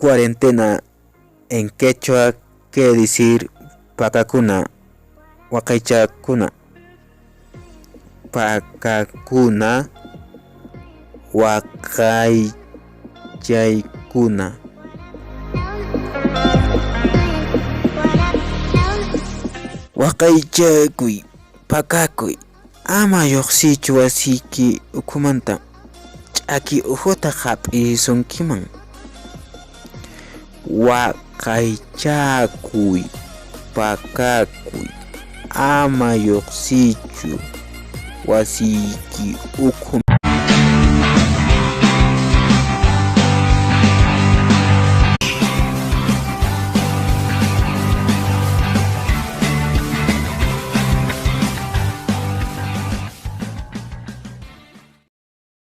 Cuarentena en quechua quiere decir pakakuna, wakaychakuna. Pakakuna, wakaychaykuna. Wakaychaykuy, pakakuy. Ama lluqsichu wasiyki ukhumanta. Ch'aki uhuta hap'isunkiman. Wakaychakuy, pakakuy. Ama lluqsichu wasiyki ukhumanta.